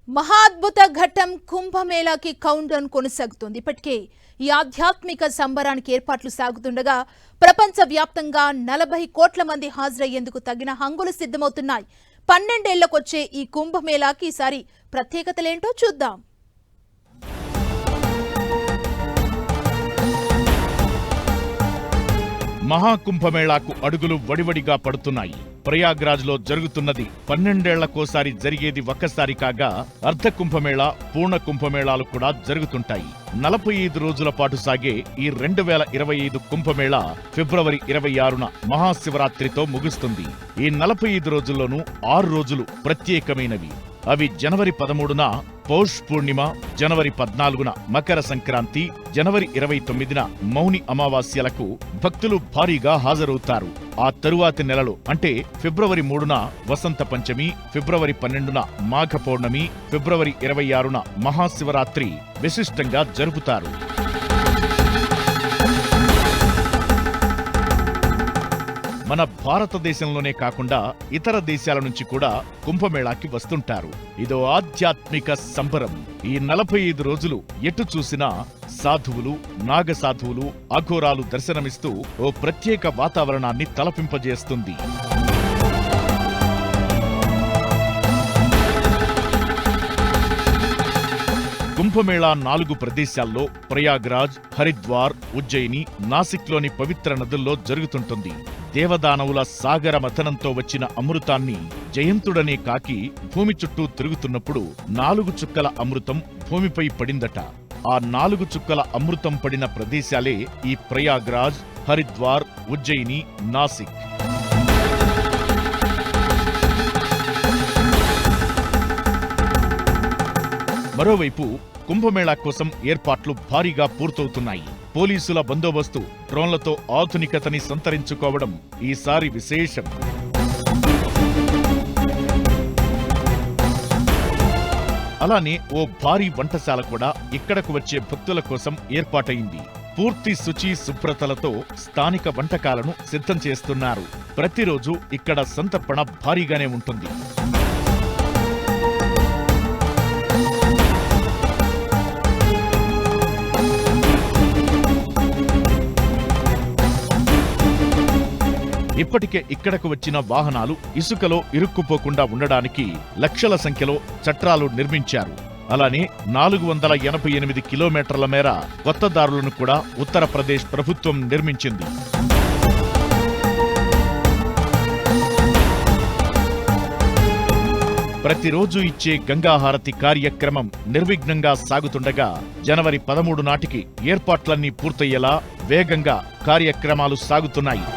మహాద్భుత ఘట్టం కుంభమేళాకి count down కొనసాగుతోంది. ఇప్పటికే ఈ ఆధ్యాత్మిక సంబరానికి ఏర్పాట్లు సాగుతుండగా ప్రపంచ వ్యాప్తంగా 40 కోట్ల మంది హాజరయ్యేందుకు తగిన హంగులు సిద్ధమవుతున్నాయి. 12 ఏళ్లకొచ్చే ఈ కుంభమేళాకి ఈసారి ప్రత్యేకతలేంటో చూద్దాం. మహాకుంభమేళాకు అడుగులు వడివడిగా పడుతున్నాయి. ప్రయాగ్రాజ్ లో జరుగుతున్నది 12 ఏళ్లకోసారి జరిగేది ఒక్కసారి కాగా అర్ధ కుంభమేళా, పూర్ణ కుంభమేళాలు కూడా జరుగుతుంటాయి. 45 రోజుల పాటు సాగే ఈ 2025 కుంభమేళా ఫిబ్రవరి 26న మహాశివరాత్రితో ముగుస్తుంది. ఈ 45 రోజుల్లోనూ 6 రోజులు ప్రత్యేకమైనవి. అవి జనవరి 13న పౌష్ పూర్ణిమ, జనవరి 14న మకర సంక్రాంతి, జనవరి 29న మౌని అమావాస్యలకు భక్తులు భారీగా హాజరవుతారు. ఆ తరువాతి నెలలు అంటే ఫిబ్రవరి 3న వసంత పంచమి, ఫిబ్రవరి 12న మాఘ పౌర్ణమి, ఫిబ్రవరి 26న మహాశివరాత్రి విశిష్టంగా జరుపుతారు. మన భారతదేశంలోనే కాకుండా ఇతర దేశాల నుంచి కూడా కుంభమేళాకి వస్తుంటారు. ఇదో ఆధ్యాత్మిక సంబరం. ఈ 45 రోజులు ఎటు చూసినా సాధువులు, నాగసాధువులు, అఘోరాలు దర్శనమిస్తూ ఓ ప్రత్యేక వాతావరణాన్ని తలపింపజేస్తుంది. కుంభమేళా 4 ప్రదేశాల్లో ప్రయాగ్రాజ్, హరిద్వార్, ఉజ్జయిని, నాసిక్లోని పవిత్ర నదుల్లో జరుగుతుంటుంది. దేవదానవుల సాగర మథనంతో వచ్చిన అమృతాన్ని జయంతుడనే కాకి భూమి చుట్టూ తిరుగుతున్నప్పుడు 4 చుక్కల అమృతం భూమిపై పడిందట. ఆ 4 చుక్కల అమృతం పడిన ప్రదేశాలే ఈ ప్రయాగ్రాజ్, హరిద్వార్, ఉజ్జయిని, నాసిక్. మరోవైపు కుంభమేళా కోసం ఏర్పాట్లు భారీగా పూర్తవుతున్నాయి. పోలీసుల బందోబస్తు, డ్రోన్లతో ఆధునికతని సంతరించుకోవడం ఈసారి విశేషం. అలానే ఓ భారీ వంటశాల కూడా ఇక్కడకు వచ్చే భక్తుల కోసం ఏర్పాటైంది. పూర్తి శుచి శుభ్రతలతో స్థానిక వంటకాలను సిద్ధం చేస్తున్నారు. ప్రతిరోజు ఇక్కడ సంతర్పణ భారీగానే ఉంటుంది. ఇప్పటికే ఇక్కడకు వచ్చిన వాహనాలు ఇసుకలో ఇరుక్కుపోకుండా ఉండడానికి లక్షల సంఖ్యలో చట్రాలు నిర్మించారు. అలానే 488 కిలోమీటర్ల మేర కొత్త దారులను కూడా ఉత్తరప్రదేశ్ ప్రభుత్వం నిర్మించింది. ప్రతిరోజు ఇచ్చే గంగాహారతి కార్యక్రమం నిర్విఘ్నంగా సాగుతుండగా జనవరి 13 నాటికి ఏర్పాట్లన్నీ పూర్తయ్యేలా వేగంగా కార్యక్రమాలు సాగుతున్నాయి.